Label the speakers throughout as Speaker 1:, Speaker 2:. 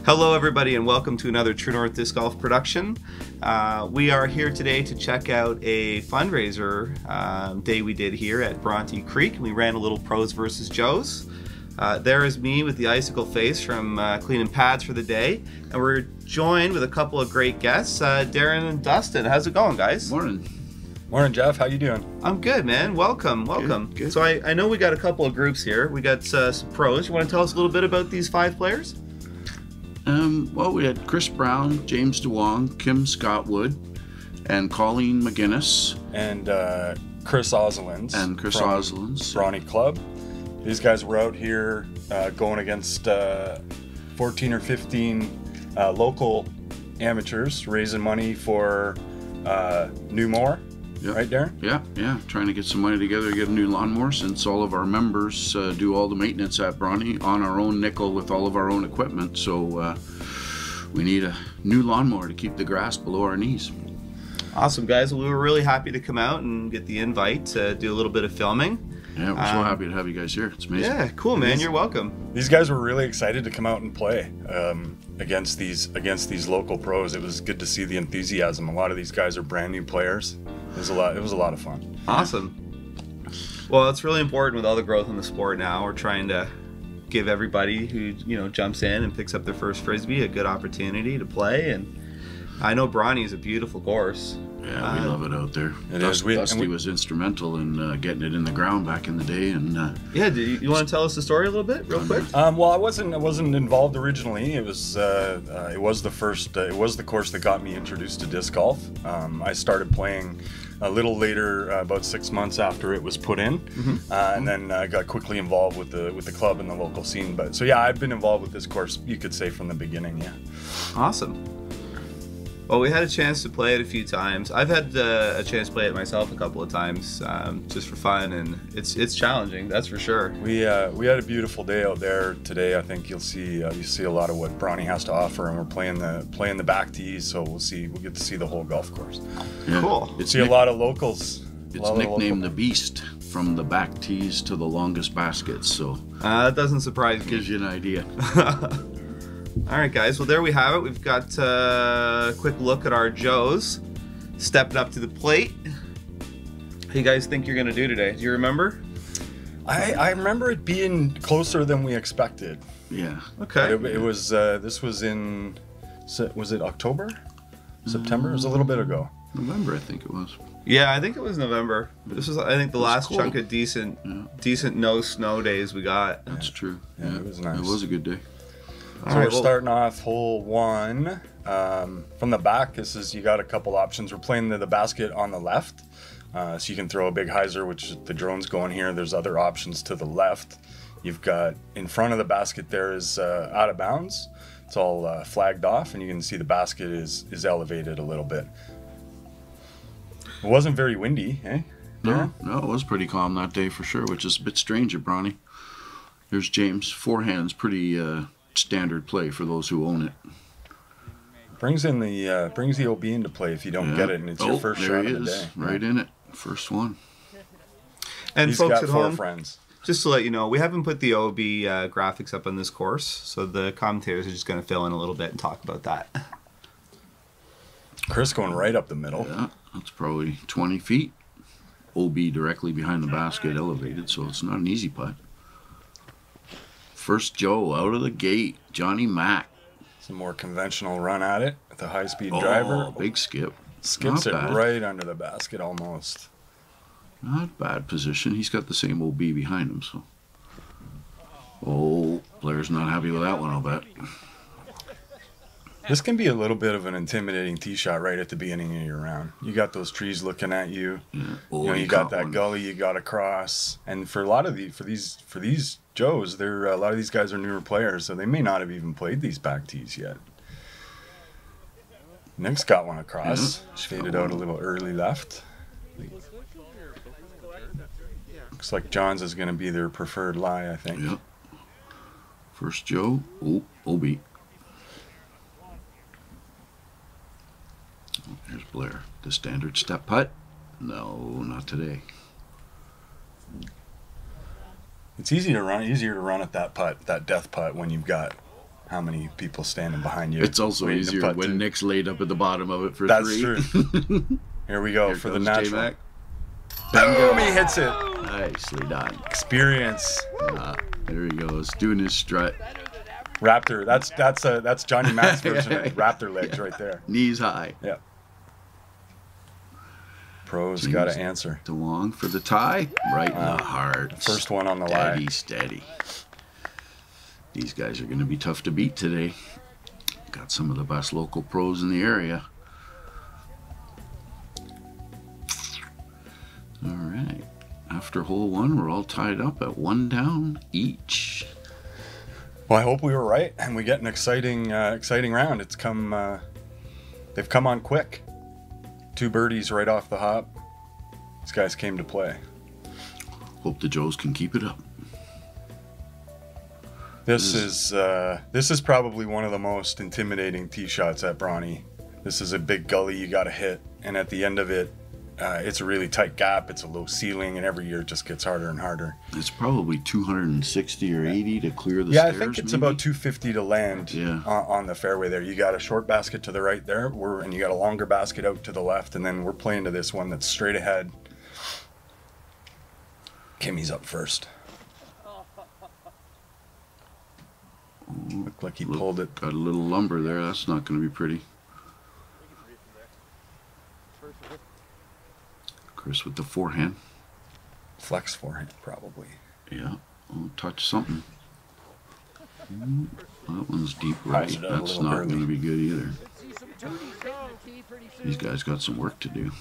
Speaker 1: Hello everybody and welcome to another True North Disc Golf production. We are here today to check out a fundraiser day we did here at Bronte Creek. We ran a little pros versus Joes. There is me with the icicle face from cleaning pads for the day, and we're joined with a couple of great guests, Darren and Dustin. How's it going, guys?
Speaker 2: Morning.
Speaker 3: Morning, Jeff. How you doing?
Speaker 1: I'm good, man. Welcome.
Speaker 2: Good.
Speaker 1: So I know we got a couple of groups here. We got some pros. You want to tell us a little bit about these 5 players?
Speaker 2: Well, we had Chris Brown, James Duong, Kim Scottwood, and Colleen Mcinnes.
Speaker 3: And Chris Ozolins.
Speaker 2: And Chris Ozolins.
Speaker 3: Bronte Club. These guys were out here going against 14 or 15 local amateurs, raising money for New Mower.
Speaker 2: Yep.
Speaker 3: Right, Darren?
Speaker 2: Yeah. Trying to get some money together to get a new lawnmower, since all of our members do all the maintenance at Bronte on our own nickel with all of our own equipment. So we need a new lawnmower to keep the grass below our knees.
Speaker 1: Awesome, guys. Well, we were really happy to come out and get the invite to do a little bit of filming.
Speaker 2: Yeah, we're so happy to have you guys here. It's amazing.
Speaker 1: Yeah, cool, man. You're welcome.
Speaker 3: These guys were really excited to come out and play against these local pros. It was good to see the enthusiasm. A lot of these guys are brand new players. It was a lot of fun.
Speaker 1: Awesome. Well, it's really important with all the growth in the sport now. We're trying to give everybody who jumps in and picks up their first frisbee a good opportunity to play. And I know Bronte is a beautiful course.
Speaker 2: Yeah, we love it out there. Dusty was instrumental in getting it in the ground back in the day. And
Speaker 1: yeah, do you want to tell us the story a little bit, real quick?
Speaker 3: Well, I wasn't involved originally. It was the course that got me introduced to disc golf. I started playing a little later, about 6 months after it was put in, and then I got quickly involved with the club and the local scene. But so yeah, I've been involved with this course, you could say, from the beginning. Yeah.
Speaker 1: Awesome. Well, we had a chance to play it a few times. I've had a chance to play it myself a couple of times, just for fun, and it's challenging, that's for sure.
Speaker 3: We had a beautiful day out there today. I think you'll see a lot of what Bronte has to offer, and we're playing the back tees, so we'll get to see the whole golf course.
Speaker 2: Yeah.
Speaker 1: Cool.
Speaker 3: You'll see a lot of locals.
Speaker 2: It's nicknamed the Beast, from the back tees to the longest baskets. So
Speaker 1: that doesn't surprise me.
Speaker 2: Gives you an idea.
Speaker 1: Alright guys, well there we have it. We've got a quick look at our Joes stepping up to the plate. What do you guys think you're going to do today? Do you remember?
Speaker 3: I remember it being closer than we expected.
Speaker 2: Yeah.
Speaker 1: Okay.
Speaker 3: It was, this was in, was it October? September? It was a little bit ago.
Speaker 2: November, I think it was.
Speaker 1: Yeah, I think it was November. This was, I think, the last
Speaker 2: cool.
Speaker 1: chunk of decent no snow days we got.
Speaker 2: That's true.
Speaker 3: Yeah, it was nice.
Speaker 2: It was a good day.
Speaker 3: So we're starting off hole 1. From the back, you got a couple options. We're playing the basket on the left. So you can throw a big hyzer, which the drone's going here. There's other options to the left. You've got in front of the basket there is out of bounds. It's all flagged off, and you can see the basket is elevated a little bit. It wasn't very windy, eh?
Speaker 2: No, it was pretty calm that day for sure, which is a bit strange at Bronte. There's James. Forehand's pretty standard play for those who own it.
Speaker 3: Brings the OB into play if you don't get it, and it's your first shot of the day.
Speaker 2: Right in it, first one.
Speaker 1: And
Speaker 3: He's
Speaker 1: folks
Speaker 3: got
Speaker 1: at
Speaker 3: 4
Speaker 1: home,
Speaker 3: friends.
Speaker 1: just to let you know, we haven't put the OB graphics up on this course, so the commentators are just going to fill in a little bit and talk about that.
Speaker 3: Chris going right up the middle.
Speaker 2: Yeah, that's probably 20 feet. OB directly behind the basket, elevated, so it's not an easy putt. First Joe out of the gate, Johnny Mack.
Speaker 3: Some more conventional run at it with a high-speed driver.
Speaker 2: Big skip.
Speaker 3: Skips it right under the basket almost.
Speaker 2: Not bad position. He's got the same OB behind him, so. Oh, player's not happy with that one, I'll bet.
Speaker 3: This can be a little bit of an intimidating tee shot right at the beginning of your round. You got those trees looking at you.
Speaker 2: Yeah.
Speaker 3: You got that gully you got to cross. And for a lot of these Joes, a lot of these guys are newer players, so they may not have even played these back tees yet. Nick's got one across. Faded out a little early left. Looks like John's is going to be their preferred lie, I think.
Speaker 2: Yep. First Joe. Oh, OB. Here's Blair. The standard step putt? No, not today.
Speaker 3: It's easier to run at that putt, that death putt, when you've got how many people standing behind you.
Speaker 2: It's also easier when Nick's laid up at the bottom of it for 3.
Speaker 3: That's true. Here we go. Here for the natural.
Speaker 2: J-Mac.
Speaker 3: Boom! He hits it.
Speaker 2: Nicely done.
Speaker 3: Experience.
Speaker 2: There he goes, doing his strut.
Speaker 3: Raptor. That's Johnny Mac's version of Raptor legs right there.
Speaker 2: Knees high.
Speaker 3: Yeah. Pros got to answer.
Speaker 2: Duong for the tie. Right in the heart.
Speaker 3: First one on the line.
Speaker 2: Steady. These guys are going to be tough to beat today. Got some of the best local pros in the area. All right. After hole 1, we're all tied up at 1 down each.
Speaker 3: Well, I hope we were right, and we get an exciting round. It's come. They've come on quick. 2 birdies right off the hop. These guys came to play.
Speaker 2: Hope the Joes can keep it up.
Speaker 3: This is probably one of the most intimidating tee shots at Bronte. This is a big gully you got to hit, and at the end of it, it's a really tight gap. It's a low ceiling, and every year it just gets harder and harder.
Speaker 2: It's probably 260 or 80 to clear the
Speaker 3: stairs.
Speaker 2: stairs.
Speaker 3: Yeah, I think it's about 250 to land on the fairway there. You got a short basket to the right there, and you got a longer basket out to the left, and then we're playing to this one that's straight ahead. Kimmy's up first. Looked like he pulled it.
Speaker 2: Got a little lumber there. That's not going to be pretty. Chris with the forehand.
Speaker 3: Flex forehand, probably.
Speaker 2: Yeah. Oh, touch something. That one's deep right. That's not going to be good either. These guys got some work to do.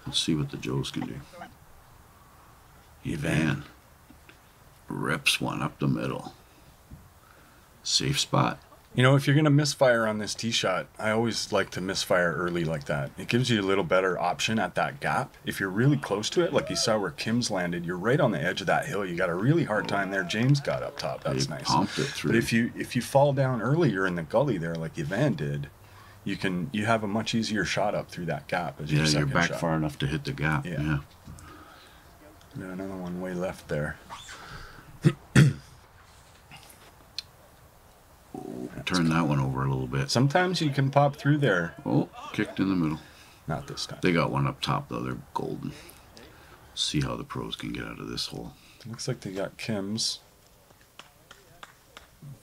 Speaker 2: Let's see what the Joes can do. Evan rips one up the middle. Safe spot.
Speaker 3: You know, if you're going to misfire on this tee shot, I always like to misfire early like that. It gives you a little better option at that gap. If you're really close to it, like you saw where Kim's landed, you're right on the edge of that hill. You got a really hard time there. James got up top. That's nice.
Speaker 2: Pumped it through.
Speaker 3: But if you fall down early, you're in the gully there like Evan did, you have a much easier shot up through that gap as your second
Speaker 2: you're back
Speaker 3: shot.
Speaker 2: far enough to hit the gap. Yeah.
Speaker 3: Got another one way left there.
Speaker 2: Turn that one over a little bit.
Speaker 3: Sometimes you can pop through there.
Speaker 2: Oh, kicked in the middle.
Speaker 3: Not this time.
Speaker 2: They got one up top, though. They're golden. See how the pros can get out of this hole.
Speaker 3: Looks like they got Kim's.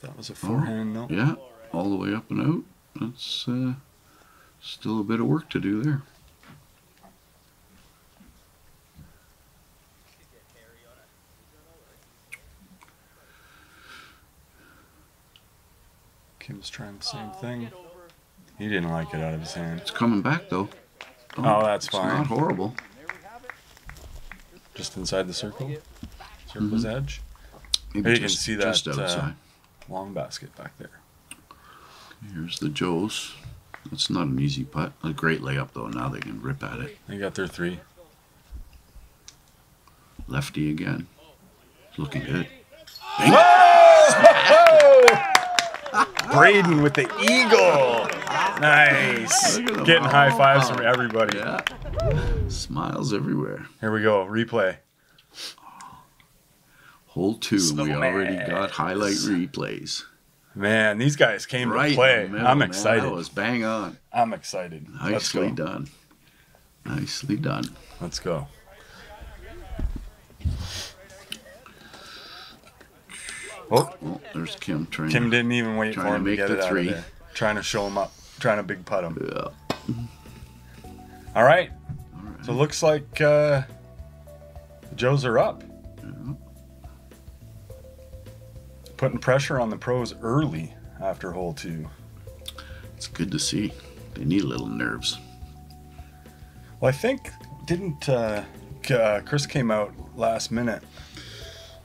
Speaker 3: That was a forehand, no?
Speaker 2: Yeah, all the way up and out. That's still a bit of work to do there.
Speaker 3: Kim's trying the same thing. He didn't like it out of his hand.
Speaker 2: It's coming back, though.
Speaker 3: Oh, that's fine.
Speaker 2: It's not horrible.
Speaker 3: Just inside the circle? Circle's edge?
Speaker 2: Maybe
Speaker 3: you can see that
Speaker 2: just outside.
Speaker 3: Long basket back there.
Speaker 2: Here's the Joes. That's not an easy putt. A great layup, though. Now they can rip at it.
Speaker 3: They got their 3.
Speaker 2: Lefty again. It's looking good.
Speaker 3: Braden with the eagle. Nice. Getting high fives from everybody.
Speaker 2: Yeah. Smiles everywhere.
Speaker 3: Here we go. Replay.
Speaker 2: Hole 2. And we already got highlight replays.
Speaker 3: Man, these guys came
Speaker 2: right
Speaker 3: to play.
Speaker 2: Middle,
Speaker 3: I'm excited.
Speaker 2: Man, that was bang on.
Speaker 3: I'm excited.
Speaker 2: Nicely done. Nicely done.
Speaker 3: Let's go.
Speaker 2: Oh, there's Kim trying.
Speaker 3: Kim didn't even wait for him to get it out of there. Trying to show him up. Trying to big putt him.
Speaker 2: Yeah.
Speaker 3: All right. So it looks like the Joes are up.
Speaker 2: Yeah.
Speaker 3: Putting pressure on the pros early after hole 2.
Speaker 2: It's good to see. They need a little nerves.
Speaker 3: Well, I think didn't Chris came out last minute.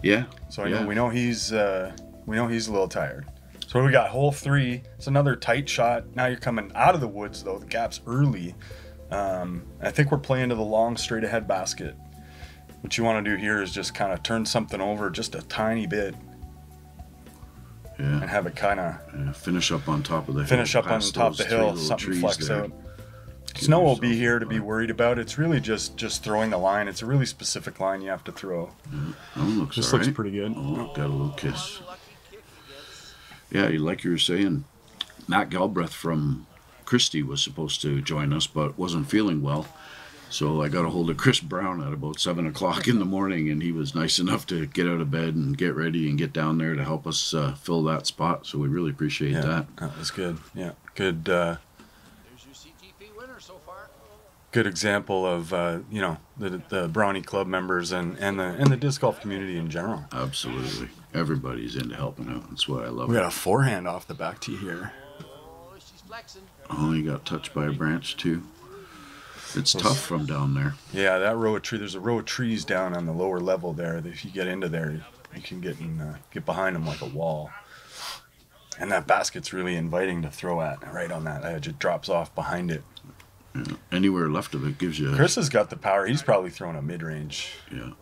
Speaker 2: Yeah.
Speaker 3: So we know he's a little tired. So we got hole 3. It's another tight shot. Now you're coming out of the woods though. The gap's early. I think we're playing to the long straight ahead basket. What you want to do here is just kind of turn something over just a tiny bit.
Speaker 2: Yeah.
Speaker 3: And have it kind of
Speaker 2: finish up on top of the hill.
Speaker 3: Finish up on top of the hill. Something flex out. Snow will be here to be worried about. It's really just throwing the line. It's a really specific line you have to throw.
Speaker 2: Yeah. That one looks
Speaker 3: This looks pretty good.
Speaker 2: Oh, got a little kiss. Yeah, like you were saying, Matt Galbraith from Christie was supposed to join us, but wasn't feeling well. So I got a hold of Chris Brown at about 7 o'clock in the morning, and he was nice enough to get out of bed and get ready and get down there to help us fill that spot. So we really appreciate that.
Speaker 3: That was good. Yeah, good. Good example of you know, the Bronte Club members and the disc golf community in general.
Speaker 2: Absolutely, everybody's into helping out. That's what I love.
Speaker 3: We got a forehand off the back tee here.
Speaker 2: Oh, he got touched by a branch too. It's tough from down there.
Speaker 3: Yeah, that row of tree. There's a row of trees down on the lower level there. That if you get into there, you can get behind them like a wall. And that basket's really inviting to throw at. Right on that edge, it drops off behind it.
Speaker 2: Yeah. Anywhere left of it gives you.
Speaker 3: Chris has got the power. He's probably throwing a mid-range.
Speaker 2: Yeah.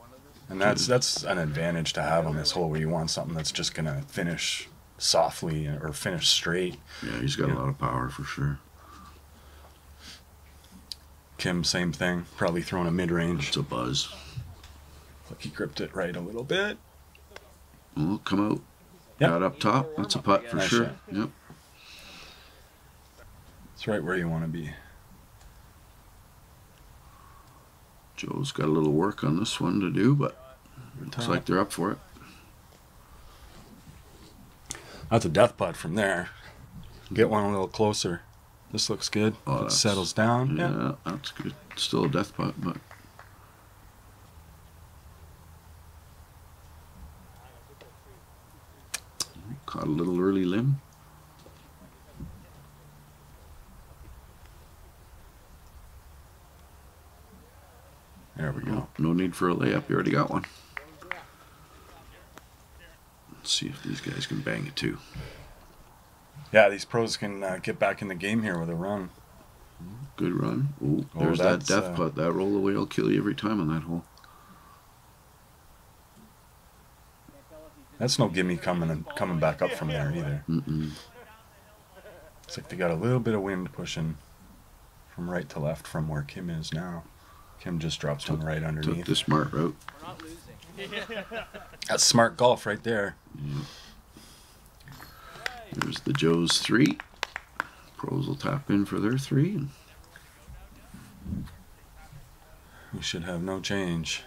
Speaker 3: And that's an advantage to have on this hole, where you want something that's just gonna finish softly or finish straight.
Speaker 2: Yeah, he's got a lot of power for sure.
Speaker 3: Kim, same thing. Probably throwing a mid-range.
Speaker 2: It's a buzz.
Speaker 3: Look, he gripped it right a little bit.
Speaker 2: Oh, come out.
Speaker 3: Yep.
Speaker 2: Got up top. That's a putt for
Speaker 3: Nice
Speaker 2: sure.
Speaker 3: shot.
Speaker 2: Yep.
Speaker 3: It's right where you want to be.
Speaker 2: Joe's got a little work on this one to do, but looks like they're up for it.
Speaker 3: That's a death putt from there. Get one a little closer. This looks good.
Speaker 2: Oh,
Speaker 3: it settles down.
Speaker 2: Yeah, that's good. Still a death putt, but caught a little early limb.
Speaker 3: There we go.
Speaker 2: No need for a layup. You already got one. Let's see if these guys can bang it too.
Speaker 3: Yeah, these pros can get back in the game here with a run.
Speaker 2: Good run. Ooh, there's that death putt. That roll away will kill you every time on that hole.
Speaker 3: That's no gimme coming back up from there either.
Speaker 2: Mm-mm.
Speaker 3: It's like they got a little bit of wind pushing from right to left from where Kim is now. Kim just drops one right underneath.
Speaker 2: Took the smart route.
Speaker 3: That's smart golf right there.
Speaker 2: Yeah. There's the Joe's 3. Pros will tap in for their 3. And
Speaker 3: we should have no change.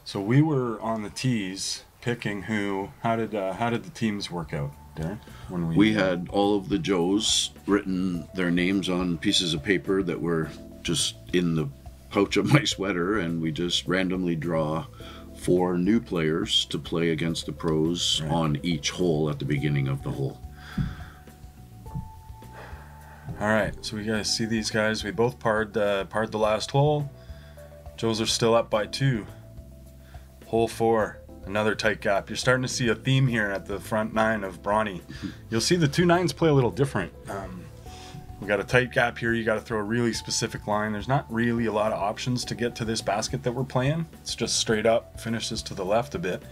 Speaker 3: So we were on the tees picking who. How did the teams work out, Darren? When
Speaker 2: we had all of the Joes written their names on pieces of paper that were just in the pouch of my sweater, and we just randomly draw 4 new players to play against the pros on each hole at the beginning of the hole.
Speaker 3: All right, so we guys see these guys. We both parred the last hole. Joes are still up by 2. Hole 4, another tight gap. You're starting to see a theme here at the front 9 of Bronte. You'll see the 2 9s play a little different. We got a tight gap here. You got to throw a really specific line. There's not really a lot of options to get to this basket that we're playing. It's just straight up, finishes to the left a bit.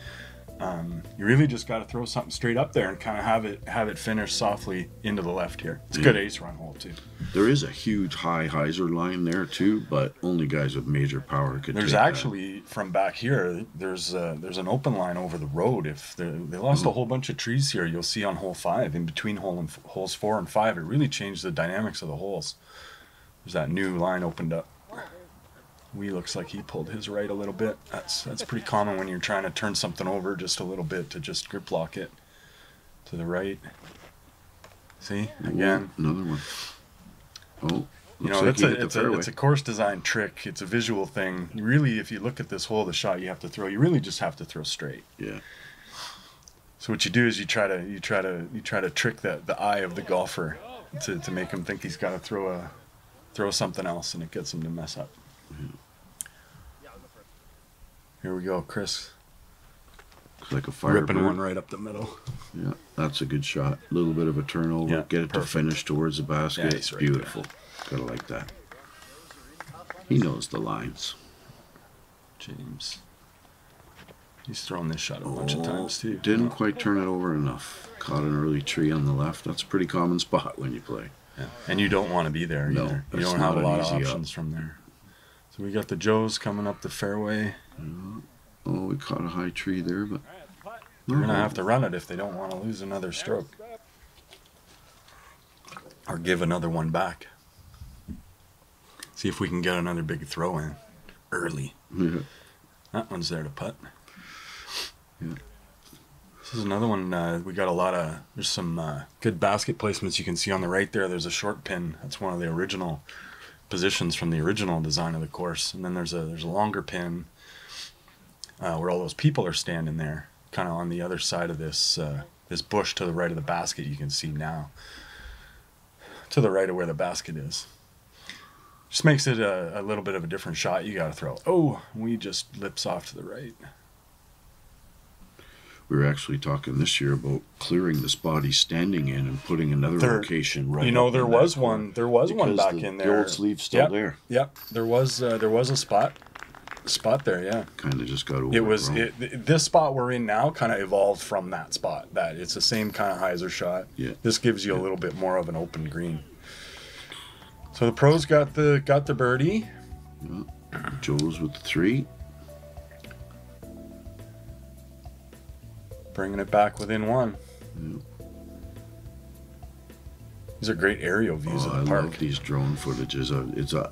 Speaker 3: You really just got to throw something straight up there and kind of have it finish softly into the left here. It's a good ace run hole too.
Speaker 2: There is a huge high hyzer line there too, but only guys with major power could.
Speaker 3: There's actually from back here. There's an open line over the road. If they lost a whole bunch of trees here, you'll see on hole 5 in between holes 4 and 5. It really changed the dynamics of the holes. There's that new line opened up. Looks like he pulled his right a little bit. That's pretty common when you're trying to turn something over just a little bit to just grip lock it to the right. See again.
Speaker 2: Another one. Oh,
Speaker 3: you know, it's a course design trick. It's a visual thing. You really, if you look at this hole, the shot you have to throw, you really just have to throw straight.
Speaker 2: Yeah.
Speaker 3: So what you do is you try to trick the eye of the golfer to make him think he's got to throw something else, and it gets him to mess up. Here we go, Chris.
Speaker 2: Looks like a fire
Speaker 3: ripping one right up the middle.
Speaker 2: Yeah, that's a good shot. A little bit of a turnover, get it to finish towards the basket.
Speaker 3: Yeah,
Speaker 2: it's
Speaker 3: right
Speaker 2: beautiful. Gotta like that. He knows the lines.
Speaker 3: James. He's thrown this shot a bunch of times too.
Speaker 2: Didn't quite turn it over enough. Caught an early tree on the left. That's a pretty common spot when you play.
Speaker 3: Yeah. And you don't want to be there either. You don't have a lot of options from there. So we got the Joes coming up the fairway.
Speaker 2: Oh, we caught a high tree there, but
Speaker 3: They're going to have to run it if they don't want to lose another stroke. Or give another one back. See if we can get another big throw in early.
Speaker 2: Yeah.
Speaker 3: That one's there to putt.
Speaker 2: Yeah.
Speaker 3: This is another one. We got a lot of, there's some good basket placements you can see on the right there. There's a short pin. That's one of the original positions from the original design of the course. And then there's a longer pin where all those people are standing there, kind of on the other side of this this bush to the right of the basket. You can see now to the right of where the basket is. Just makes it a little bit of a different shot you got to throw. Oh, we just lips off to the right.
Speaker 2: We were actually talking this year about clearing the spot he's standing in and putting another location right.
Speaker 3: You know, there was one. There was one back in there.
Speaker 2: The old sleeve's still there.
Speaker 3: Yep. There was a spot there. Yeah.
Speaker 2: Kind of just got over.
Speaker 3: It was this spot we're in now. Kind of evolved from that spot. That it's the same kind of hyzer shot.
Speaker 2: Yeah.
Speaker 3: This gives you a little bit more of an open green. So the pros got the birdie.
Speaker 2: Yeah. Joe's with the 3.
Speaker 3: Bringing it back within 1.
Speaker 2: Yeah.
Speaker 3: These are great aerial views of the
Speaker 2: I
Speaker 3: park.
Speaker 2: love these drone footages.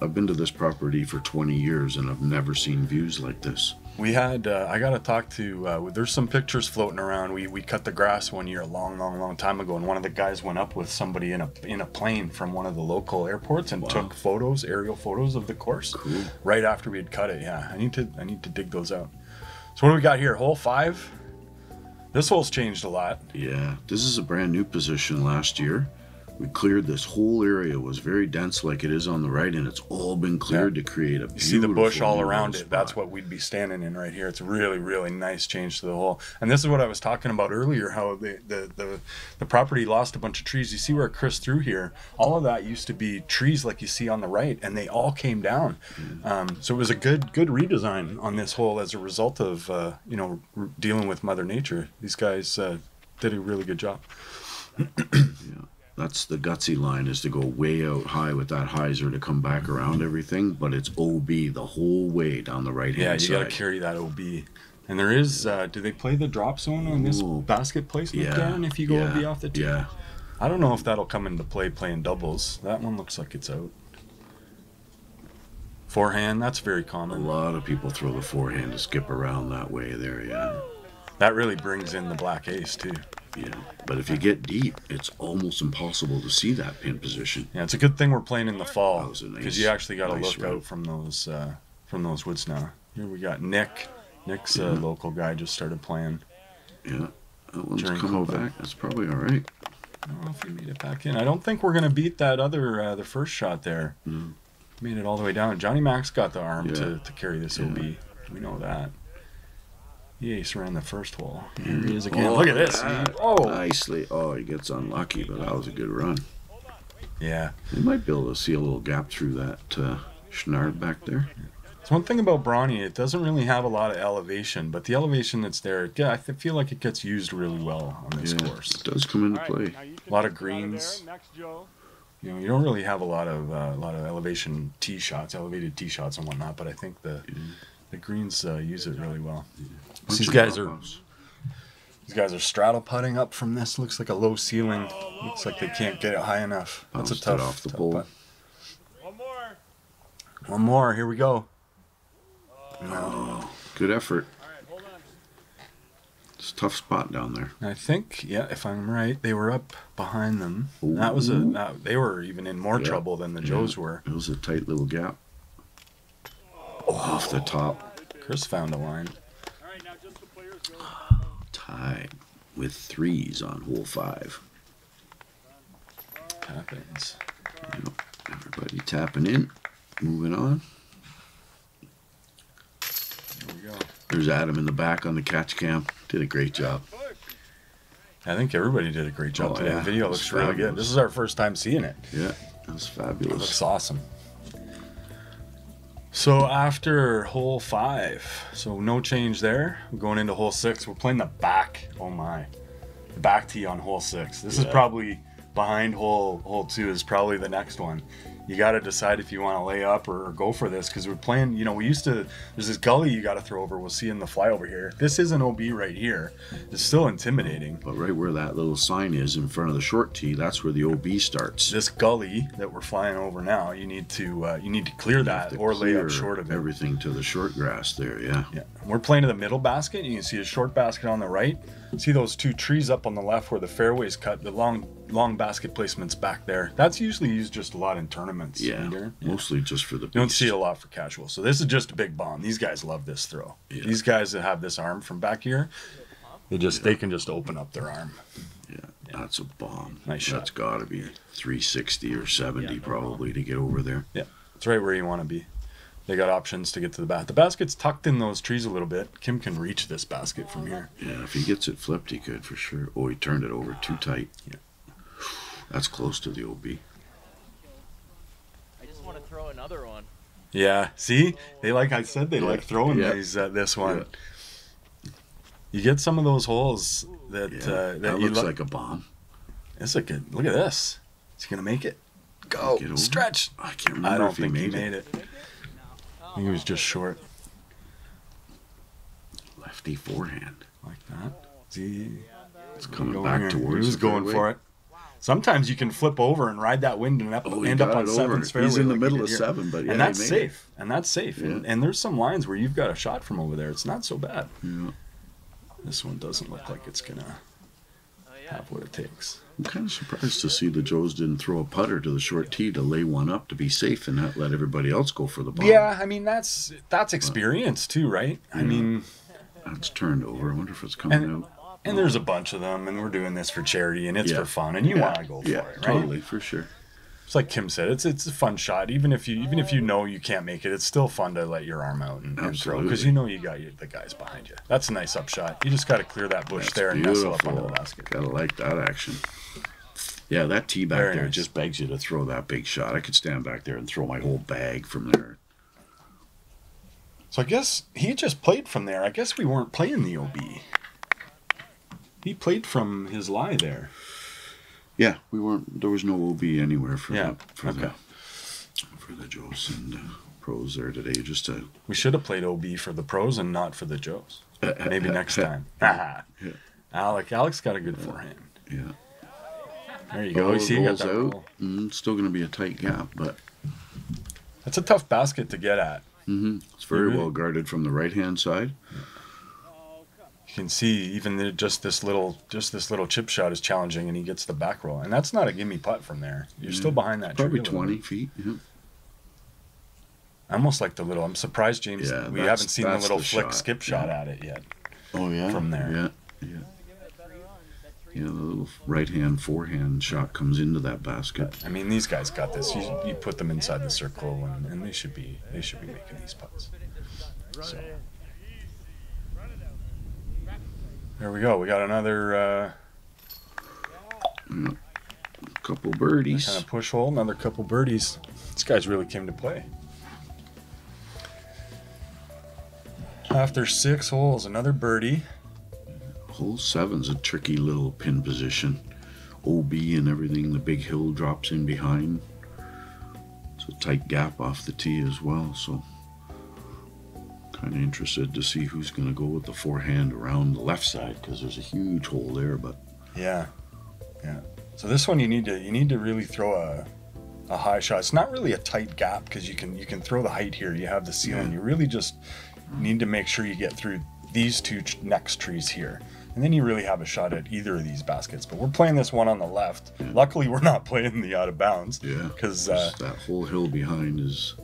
Speaker 2: I've been to this property for 20 years and I've never seen views like this.
Speaker 3: We had, I got to talk to, there's some pictures floating around. We cut the grass one year a long time ago, and one of the guys went up with somebody in a plane from one of the local airports and took photos, aerial photos of the course.
Speaker 2: Cool.
Speaker 3: Right after we had cut it. Yeah, I need to dig those out. So what do we got here? Hole 5. This hole's changed a lot.
Speaker 2: Yeah, this is a brand new position last year. We cleared this whole area. It was very dense like it is on the right, and it's all been cleared to create a beautiful.
Speaker 3: You see the bush all around it.
Speaker 2: spot.
Speaker 3: That's what we'd be standing in right here. It's a really, really nice change to the hole. And this is what I was talking about earlier, how the property lost a bunch of trees. You see where Chris threw here? All of that used to be trees like you see on the right, and they all came down. So it was a good redesign on this hole as a result of dealing with Mother Nature. These guys did a really good job.
Speaker 2: Yeah. That's the gutsy line, is to go way out high with that hyzer to come back around everything, but it's OB the whole way down the right-hand side.
Speaker 3: Yeah, you got to carry that OB. And there is, do they play the drop zone on this basket placement, Darren, if you go OB off the tee?
Speaker 2: Yeah.
Speaker 3: I don't know if that'll come into play playing doubles. That one looks like it's out. Forehand, that's very
Speaker 2: A
Speaker 3: common.
Speaker 2: lot of people throw the forehand to skip around that way there, yeah.
Speaker 3: That really brings in the black ace, too.
Speaker 2: Yeah, but if you get deep, it's almost impossible to see that pin position.
Speaker 3: Yeah, it's a good thing we're playing in the fall,
Speaker 2: That was a nice-
Speaker 3: because you actually got to
Speaker 2: nice
Speaker 3: look
Speaker 2: run.
Speaker 3: out from those woods now. Here we got Nick. Nick's a local guy, just started playing.
Speaker 2: Yeah, that one's
Speaker 3: During
Speaker 2: coming
Speaker 3: COVID.
Speaker 2: back. That's probably all right.
Speaker 3: I don't know if we made it back in. I don't think we're going to beat that other, the first shot there.
Speaker 2: Mm.
Speaker 3: Made it all the way down. Johnny Mac's got the arm
Speaker 2: Yeah.
Speaker 3: to carry this OB. We know that. He ace ran the first hole. Here he is again.
Speaker 2: Oh,
Speaker 3: Look at this. Oh.
Speaker 2: Nicely. Oh, he gets unlucky, but that was a good run.
Speaker 3: Yeah.
Speaker 2: You might be able to see a little gap through that Schnard back there.
Speaker 3: It's one thing about Bronte, it doesn't really have a lot of elevation, but the elevation that's there, I feel like it gets used really well on this course.
Speaker 2: It does come into play.
Speaker 3: A lot of greens. You know, you don't really have a lot of elevation tee shots, elevated tee shots and whatnot, but I think the greens use it really well.
Speaker 2: Bunch
Speaker 3: These
Speaker 2: of
Speaker 3: guys
Speaker 2: drop-offs.
Speaker 3: straddle putting up from this. Looks like a low ceiling. Looks like they can't get it high enough. That's a
Speaker 2: Bounced it
Speaker 3: tough
Speaker 2: off the
Speaker 3: tough
Speaker 2: pole.
Speaker 3: putt. One more. Here we go. No.
Speaker 2: Good effort. It's a tough spot down there.
Speaker 3: I think, if I'm right, they were up behind them.
Speaker 2: Ooh.
Speaker 3: That was they were even in more trouble than the Joes were.
Speaker 2: It was a tight little gap. Off the top.
Speaker 3: Chris found a line.
Speaker 2: Tied with 3s on hole 5.
Speaker 3: Happens.
Speaker 2: Yep. Everybody tapping in. Moving on.
Speaker 3: Here we go.
Speaker 2: There's Adam in the back on the catch cam. Did a great job.
Speaker 3: I think everybody did a great job today. The video looks really good. This is our first time seeing it.
Speaker 2: Yeah, that was
Speaker 3: It
Speaker 2: fabulous.
Speaker 3: looks awesome. So after hole 5, so no change there. We're going into hole 6. We're playing the back. Oh my, the back tee on hole 6. This is probably behind hole 2 is probably the next one. you got to decide if you want to lay up or go for this, because we're playing, you know, we used to, there's this gully you got to throw over. We'll see in the flyover here. This is an OB right here. It's still intimidating.
Speaker 2: But right where that little sign is in front of the short tee, that's where the OB starts.
Speaker 3: This gully that we're flying over now, you need to clear that or lay up short of it.
Speaker 2: Everything to the short grass there, yeah.
Speaker 3: Yeah, we're playing to the middle basket. You can see a short basket on the right. See those two trees up on the left where the fairway's cut, the long basket placement's back there. That's usually used just a lot in tournaments.
Speaker 2: Yeah, mostly just for the beast.
Speaker 3: You don't see it a lot for casual. So this is just a big bomb. These guys love this throw. Yeah. These guys that have this arm from back here, they can just open up their arm.
Speaker 2: Yeah, that's a bomb.
Speaker 3: Nice shot.
Speaker 2: That's got to be 360 or 70 probably to get over there.
Speaker 3: Yeah, it's right where you want to be. They got options to get to the basket. The basket's tucked in those trees a little bit. Kim can reach this basket from here.
Speaker 2: Yeah, if he gets it flipped, he could for sure. Oh, he turned it over too tight.
Speaker 3: Yeah.
Speaker 2: That's close to the OB.
Speaker 4: I just want to throw another one.
Speaker 3: Yeah, see? They like I said, they like throwing these this one. Yeah. You get some of those holes that
Speaker 2: that looks like a bomb.
Speaker 3: It's like a, look at this. Is he gonna make it? Go stretch.
Speaker 2: I can't remember. I don't think he made it.
Speaker 3: I think he was just short.
Speaker 2: Lefty forehand.
Speaker 3: Like that. See?
Speaker 2: It's coming back towards.
Speaker 3: He was going for it. Sometimes you can flip over and ride that wind and end up on seven's fairway.
Speaker 2: He's in the middle of 7, but yeah,
Speaker 3: and that's safe.
Speaker 2: It.
Speaker 3: And that's safe.
Speaker 2: Yeah.
Speaker 3: And there's some lines where you've got a shot from over there. It's not so bad.
Speaker 2: Yeah.
Speaker 3: This one doesn't look like it's gonna have what it takes.
Speaker 2: I'm kind of surprised to see the Joes didn't throw a putter to the short tee to lay one up to be safe and not let everybody else go for the ball.
Speaker 3: Yeah, I mean that's experience too, right? Yeah. I mean,
Speaker 2: that's turned over. I wonder if it's coming out.
Speaker 3: And there's a bunch of them, and we're doing this for charity, and it's for fun, and you want to go for it, right?
Speaker 2: Totally, for sure.
Speaker 3: It's like Kim said, it's a fun shot. Even if you know you can't make it, it's still fun to let your arm out and throw, because you know you got the guys behind you. That's a nice up shot. You just got to clear that bush there and nestle up under the basket.
Speaker 2: Gotta like that action. Yeah, that tee back there just begs you to throw that big shot. I could stand back there and throw my whole bag from there.
Speaker 3: So I guess he just played from there. I guess we weren't playing the OB. He played from his lie there.
Speaker 2: Yeah, we weren't. There was no OB anywhere for the Joes and pros there today.
Speaker 3: We should have played OB for the pros and not for the Joes. Maybe next time. Alex got a good forehand.
Speaker 2: Yeah.
Speaker 3: There you go. You got that
Speaker 2: out. Still going to be a tight gap, but
Speaker 3: that's a tough basket to get at.
Speaker 2: It's very well guarded from the right-hand side.
Speaker 3: You can see even just this little chip shot is challenging, and he gets the back roll, and that's not a gimme putt from there. You're still behind that.
Speaker 2: Probably 20 feet. Yeah.
Speaker 3: I almost like the little. I'm surprised, James. We haven't seen the little flick skip shot at it yet.
Speaker 2: Oh yeah.
Speaker 3: From there.
Speaker 2: Yeah. The little right-hand forehand shot comes into that basket.
Speaker 3: I mean, these guys got this. You put them inside the circle, and they should be making these putts. So. There we go. We got another
Speaker 2: couple birdies.
Speaker 3: Kind of push hole. Another couple birdies. This guy's really came to play. After 6 holes, another birdie.
Speaker 2: Hole 7's a tricky little pin position. OB and everything. The big hill drops in behind. It's a tight gap off the tee as well. So kind of interested to see who's going to go with the forehand around the left side, because there's a huge hole there. But
Speaker 3: yeah. So this one you need to really throw a high shot. It's not really a tight gap because you can throw the height here. You have the ceiling. You really just need to make sure you get through these two next trees here, and then you really have a shot at either of these baskets. But we're playing this one on the left. Luckily, we're not playing the out of bounds.
Speaker 2: Yeah,
Speaker 3: because
Speaker 2: that whole hill behind is.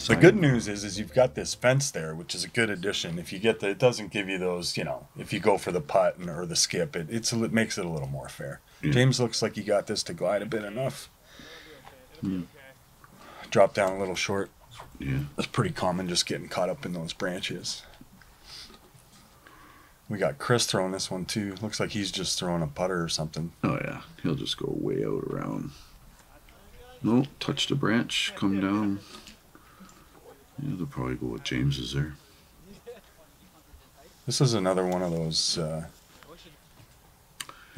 Speaker 3: The good news is you've got this fence there, which is a good addition. If you get it doesn't give you those, if you go for the putt or the skip, it makes it a little more fair. Yeah. James looks like he got this to glide a bit enough. Drop down a little short.
Speaker 2: Yeah.
Speaker 3: That's pretty common, just getting caught up in those branches. We got Chris throwing this one too. Looks like he's just throwing a putter or something.
Speaker 2: Oh yeah, he'll just go way out around. Nope, touch the branch, come down. Yeah, they'll probably go with James's there.
Speaker 3: This is another one of those.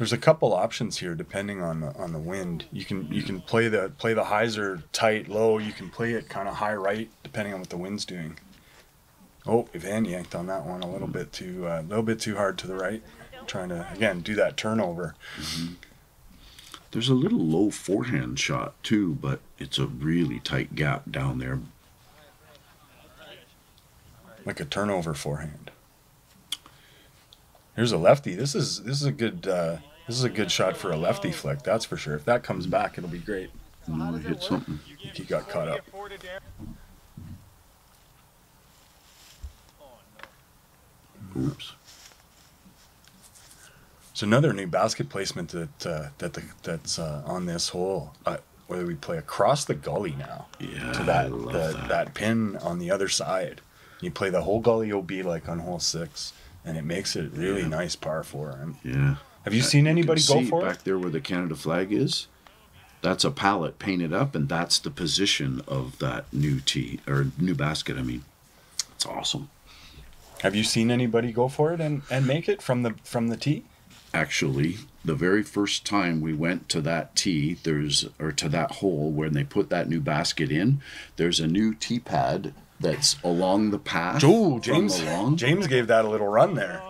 Speaker 3: There's a couple options here depending on the wind. You can play the hyzer tight low. You can play it kind of high right depending on what the wind's doing. Oh, Van yanked on that one a little bit too hard to the right. Trying to again do that turnover.
Speaker 2: Mm-hmm. There's a little low forehand shot too, but it's a really tight gap down there.
Speaker 3: Like a turnover forehand. Here's a lefty. This is a good shot for a lefty flick. That's for sure. If that comes back, it'll be great.
Speaker 2: No, he hit something.
Speaker 3: I think he got caught up.
Speaker 2: Oops.
Speaker 3: It's another new basket placement that's on this hole. Where we play across the gully now.
Speaker 2: Yeah,
Speaker 3: to that pin on the other side. You play the whole gully OB like on hole 6, and it makes it really nice par 4.
Speaker 2: Yeah.
Speaker 3: Have you seen anybody go for it?
Speaker 2: Back there where the Canada flag is, that's a pallet painted up, and that's the position of that new tee or new basket. I mean, it's awesome.
Speaker 3: Have you seen anybody go for it and make it from the tee?
Speaker 2: Actually, the very first time we went to that tee, to that hole where they put that new basket in, there's a new tee pad that's along the path.
Speaker 3: Oh, James gave that a little run there.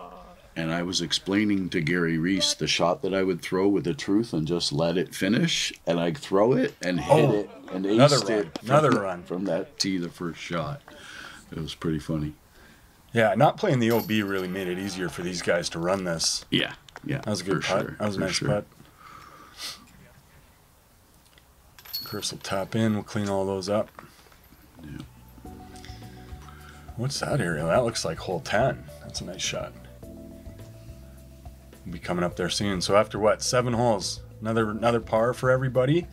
Speaker 2: And I was explaining to Gary Reese the shot that I would throw with the truth and just let it finish, and I'd throw it and hit it and aced it.
Speaker 3: Another run
Speaker 2: from that tee, the first shot. It was pretty funny.
Speaker 3: Yeah, not playing the OB really made it easier for these guys to run this.
Speaker 2: Yeah.
Speaker 3: That was a good putt.
Speaker 2: Sure,
Speaker 3: that was a nice putt. Chris will tap in. We'll clean all those up.
Speaker 2: Yeah.
Speaker 3: What's that area? That looks like hole 10. That's a nice shot. We'll be coming up there soon. So after what? 7 holes. Another par for everybody.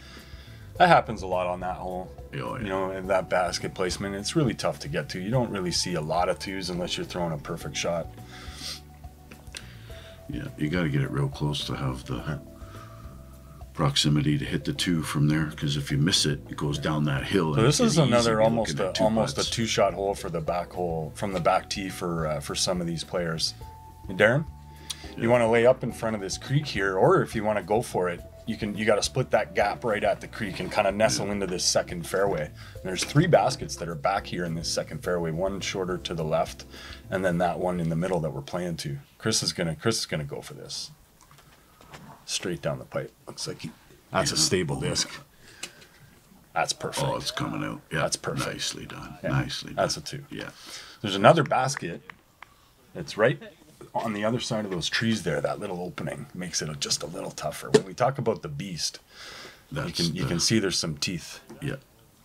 Speaker 3: That happens a lot on that hole.
Speaker 2: Oh, yeah.
Speaker 3: You know, and that basket placement, it's really tough to get to. You don't really see a lot of 2s unless you're throwing a perfect shot.
Speaker 2: Yeah, you got to get it real close to have the proximity to hit the 2 from there, because if you miss it, it goes down that hill.
Speaker 3: So this is another almost a 2-shot hole for the back hole from the back tee for some of these players. And Darren, you want to lay up in front of this creek here, or if you want to go for it, you got to split that gap right at the creek and kind of nestle into this second fairway. And there's 3 baskets that are back here in this second fairway, one shorter to the left, and then that one in the middle that we're playing to. Chris is gonna go for this. Straight down the pipe. Looks like that's a stable disc. That's perfect.
Speaker 2: Oh, it's coming out. Yeah,
Speaker 3: that's perfect.
Speaker 2: Nicely done.
Speaker 3: Yeah,
Speaker 2: nicely done.
Speaker 3: That's a 2.
Speaker 2: Yeah.
Speaker 3: There's another basket that's right on the other side of those trees there. That little opening makes it just a little tougher. When we talk about the beast, you can see there's some teeth.
Speaker 2: Yeah.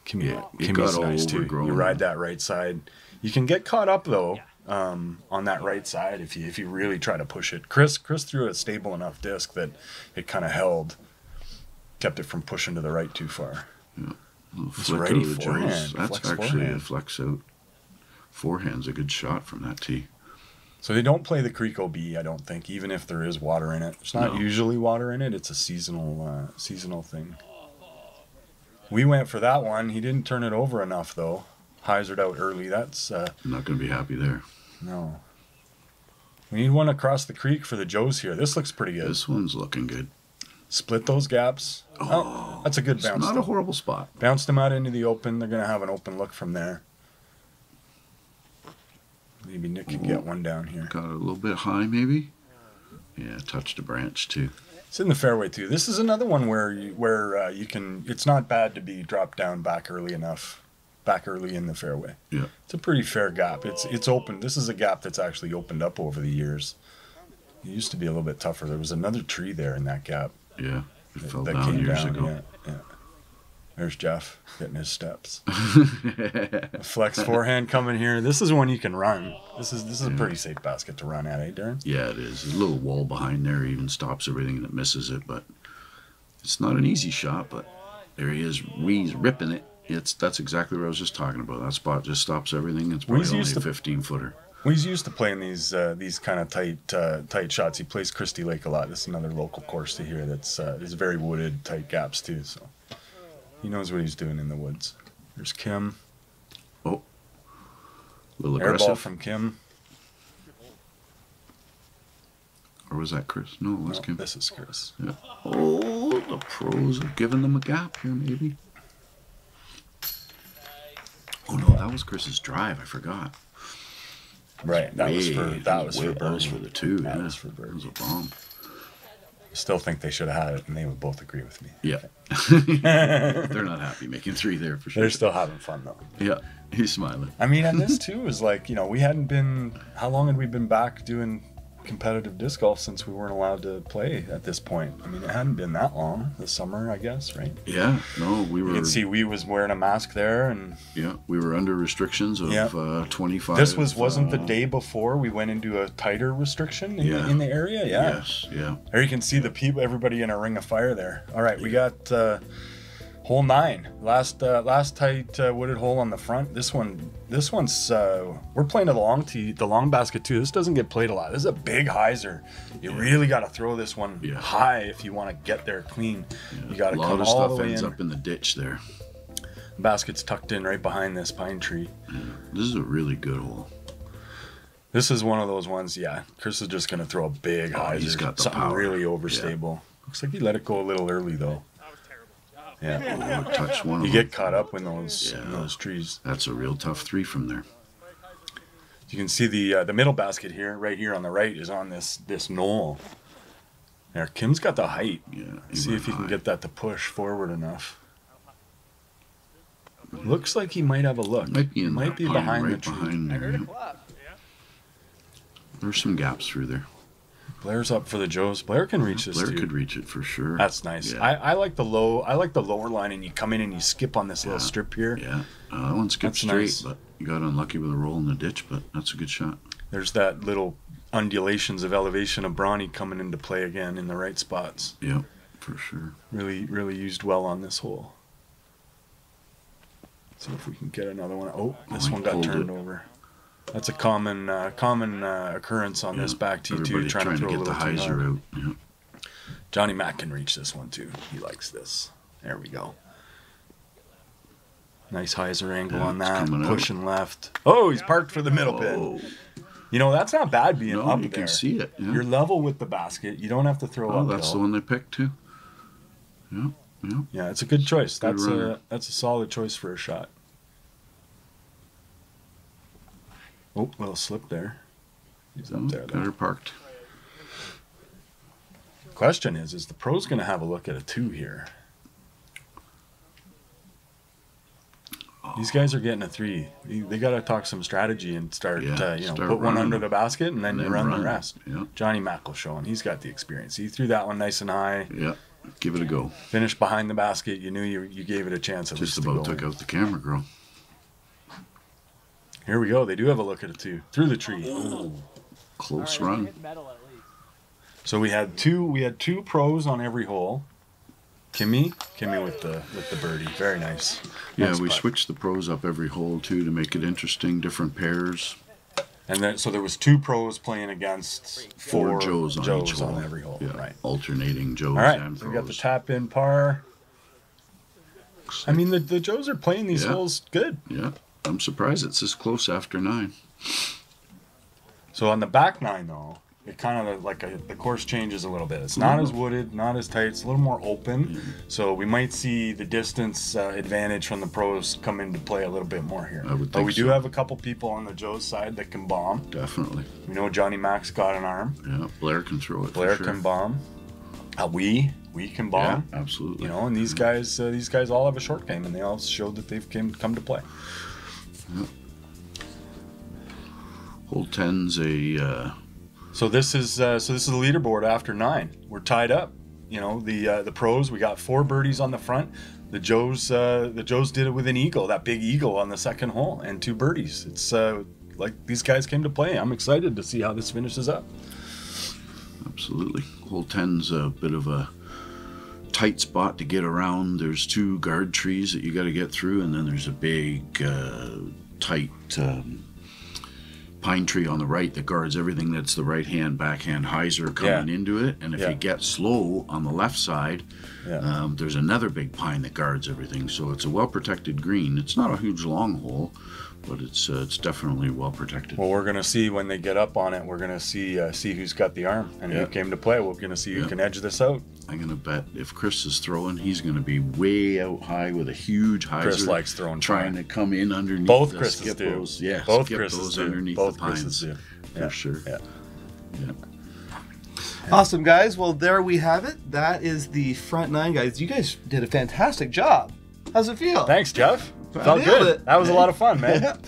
Speaker 3: Kimmy's nice too. You ride that right side. You can get caught up though on that right side if you really try to push it. Chris threw a stable enough disc that it kind of kept it from pushing to the right too far.
Speaker 2: Yeah.
Speaker 3: It's righty forehand.
Speaker 2: That's actually a flex out. Forehand's a good shot from that tee.
Speaker 3: So they don't play the creek OB, I don't think, even if there is water in it. There's not usually water in it. It's a seasonal thing. We went for that one. He didn't turn it over enough, though. Hyzered out early. That's
Speaker 2: I'm not going to be happy there.
Speaker 3: No. We need one across the creek for the JOES here. This looks pretty good.
Speaker 2: This one's looking good.
Speaker 3: Split those gaps. Oh, that's a good bounce.
Speaker 2: It's not a horrible spot.
Speaker 3: Bounced them out into the open. They're going to have an open look from there. Maybe Nick can get one down here.
Speaker 2: Got it a little bit high, maybe. Yeah, touched a branch too.
Speaker 3: It's in the fairway too. This is another one where you can. It's not bad to be dropped down back early enough, back early in the fairway.
Speaker 2: Yeah,
Speaker 3: it's a pretty fair gap. It's open. This is a gap that's actually opened up over the years. It used to be a little bit tougher. There was another tree there in that gap.
Speaker 2: Yeah, it fell down years ago.
Speaker 3: Yeah. There's Jeff getting his steps. Flex forehand coming here. This is one you can run. This is a pretty safe basket to run at, eh, Darren?
Speaker 2: Yeah, it is. There's a little wall behind there even stops everything and it misses it, but it's not an easy shot, but there he is. Wee's ripping it. That's exactly what I was just talking about. That spot just stops everything. It's probably only a 15-footer.
Speaker 3: He's used to playing these kind of tight shots. He plays Christie Lake a lot. This is another local course to here that's is very wooded, tight gaps too, so he knows what he's doing in the woods. There's Kim.
Speaker 2: Oh, a little aggressive.
Speaker 3: Air ball from Kim.
Speaker 2: Are was that Chris? No, it was Kim.
Speaker 3: This is Chris.
Speaker 2: Yeah. Oh, the pros have given them a gap here, maybe. Oh no, that was Chris's drive. I forgot.
Speaker 3: Right. That was for
Speaker 2: That was for the two.
Speaker 3: That
Speaker 2: yeah.
Speaker 3: was for Berda.
Speaker 2: It was a bomb.
Speaker 3: I still think they should have had it, and they would both agree with me.
Speaker 2: Yeah. They're not happy making 3 there for sure.
Speaker 3: They're still having fun though.
Speaker 2: Yeah, he's smiling.
Speaker 3: I mean, and this too is like, you know, we hadn't been. How long had we been back doing competitive disc golf since we weren't allowed to play at this point? I mean, it hadn't been that long. This summer, I guess, right?
Speaker 2: Yeah. No, we were.
Speaker 3: You can see we was wearing a mask there, and
Speaker 2: yeah, we were under restrictions of 25.
Speaker 3: This wasn't the day before we went into a tighter restriction in the area. Yeah.
Speaker 2: Yes. Yeah.
Speaker 3: There you can see the people, everybody in a ring of fire there. All right, we got hole 9, last tight wooded hole on the front. This one's we're playing to the long basket too. This doesn't get played a lot. This is a big hyzer. You really got to throw this one high if you want to get there clean. Yeah. You got to come all the way in. A lot of stuff ends
Speaker 2: up in the ditch there.
Speaker 3: Basket's tucked in right behind this pine tree.
Speaker 2: Yeah. This is a really good hole.
Speaker 3: This is one of those ones. Yeah, Chris is just gonna throw a big hyzer.
Speaker 2: He's got the
Speaker 3: something
Speaker 2: power.
Speaker 3: Really overstable. Yeah. Looks like he let it go a little early though. Yeah,
Speaker 2: touch one.
Speaker 3: You get caught up in those trees.
Speaker 2: That's a real tough 3 from there.
Speaker 3: You can see the middle basket here, right here on the right, is on this knoll. There, Kim's got the height.
Speaker 2: Yeah.
Speaker 3: See if he can get that to push forward enough. Looks like he might have a look.
Speaker 2: Might be
Speaker 3: behind the tree.
Speaker 2: Behind there, yeah. There's some gaps through there.
Speaker 3: Blair's up for the JOES. Blair can reach this.
Speaker 2: Blair
Speaker 3: too.
Speaker 2: could reach it for sure.
Speaker 3: That's nice.
Speaker 2: Yeah.
Speaker 3: I like the lower line, and you come in and you skip on this little strip here.
Speaker 2: Yeah, that one skipped straight,
Speaker 3: nice.
Speaker 2: But you got unlucky with a roll in the ditch. But that's a good shot.
Speaker 3: There's that little undulations of elevation of Bronte coming into play again in the right spots.
Speaker 2: Yeah, for sure.
Speaker 3: Really, really used well on this hole. See if we can get another one. Oh, this one got turned over. That's a common occurrence on this back tee too. Trying to throw a little too hard.
Speaker 2: Out. Yeah.
Speaker 3: Johnny Mack can reach this one too. He likes this. There we go. Nice hyzer angle on that. Pushing left. Oh, he's parked for the middle pin. You know, that's not bad being up there.
Speaker 2: You can see it. Yeah.
Speaker 3: You're level with the basket. You don't have to throw up.
Speaker 2: Oh, that's the one they picked too. Yeah, yeah.
Speaker 3: Yeah, it's a good choice. That's a solid choice for a shot. Oh, little slip there. He's up there.
Speaker 2: Got her parked.
Speaker 3: Question is the pros going to have a look at a 2 here? These guys are getting a 3. They got to talk some strategy and start put one under the basket and then you run the rest.
Speaker 2: Yeah.
Speaker 3: Johnny Mack will show him. He's got the experience. He threw that one nice and high.
Speaker 2: Yeah, give it a go.
Speaker 3: Finished behind the basket. You knew you gave it a chance.
Speaker 2: Just about took out the camera girl.
Speaker 3: Here we go. They do have a look at it too. Through the tree.
Speaker 2: Ooh, close run.
Speaker 3: So we had two pros on every hole. Kimmy with the birdie. Very nice.
Speaker 2: Yeah,
Speaker 3: nice
Speaker 2: we
Speaker 3: putt.
Speaker 2: switched the pros up every hole too to make it interesting, different pairs.
Speaker 3: And then so there was 2 pros playing against 4
Speaker 2: JOES on each hole.
Speaker 3: On every hole.
Speaker 2: Yeah,
Speaker 3: right.
Speaker 2: Alternating JOES
Speaker 3: All right,
Speaker 2: and pros.
Speaker 3: We got the tap in par. I mean the JOES are playing these holes good.
Speaker 2: Yeah. I'm surprised it's this close after 9.
Speaker 3: So on the back 9 though, it kind of the course changes a little bit. It's not as wooded, not as tight. It's a little more open. So we might see the distance advantage from the pros come into play a little bit more here.
Speaker 2: I would think
Speaker 3: but we do have a couple people on the JOES side that can bomb.
Speaker 2: Definitely.
Speaker 3: We know Johnny Mack's got an arm.
Speaker 2: Yeah, Blair can throw it.
Speaker 3: Blair
Speaker 2: for sure.
Speaker 3: can bomb. We can bomb.
Speaker 2: Yeah, absolutely.
Speaker 3: You know, and these guys all have a short game, and they all showed that they've come to play.
Speaker 2: Yep. Hole 10's a.
Speaker 3: So this is the leaderboard after 9. We're tied up. You know the pros. We got 4 birdies on the front. The JOES did it with an eagle, that big eagle on the second hole, and 2 birdies. It's like these guys came to play. I'm excited to see how this finishes up.
Speaker 2: Absolutely. Hole 10's a bit of a tight spot to get around. There's 2 guard trees that you got to get through, and then there's a big tight pine tree on the right that guards everything that's the right hand backhand hyzer coming into it. And if you get slow on the left side, there's another big pine that guards everything. So it's a well protected green. It's not a huge long hole, but it's definitely well protected.
Speaker 3: Well, we're gonna see when they get up on it. We're gonna see who's got the arm and who came to play. We're gonna see who can edge this out.
Speaker 2: I'm gonna bet if Chris is throwing, he's gonna be way out high with a huge hyzer.
Speaker 3: Chris likes throwing,
Speaker 2: trying to come in underneath.
Speaker 3: Both Chris's do.
Speaker 2: Those, yeah,
Speaker 3: both
Speaker 2: skip
Speaker 3: Chris's
Speaker 2: those
Speaker 3: do.
Speaker 2: underneath
Speaker 3: Both
Speaker 2: the pines.
Speaker 3: Chris's do.
Speaker 2: For sure.
Speaker 3: Yeah.
Speaker 1: Awesome, guys. Well, there we have it. That is the front nine, guys. You guys did a fantastic job. How's it feel?
Speaker 3: Thanks, Jeff. Felt
Speaker 1: nailed
Speaker 3: good.
Speaker 1: it.
Speaker 3: That was a lot of fun, man. That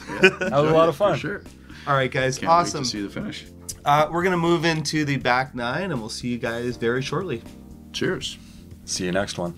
Speaker 3: was a lot of fun.
Speaker 2: For sure.
Speaker 1: All right, guys.
Speaker 2: Can't
Speaker 1: Awesome.
Speaker 2: wait to see the finish.
Speaker 1: We're going to move into the back nine, and we'll see you guys very shortly.
Speaker 2: Cheers.
Speaker 3: See you next one.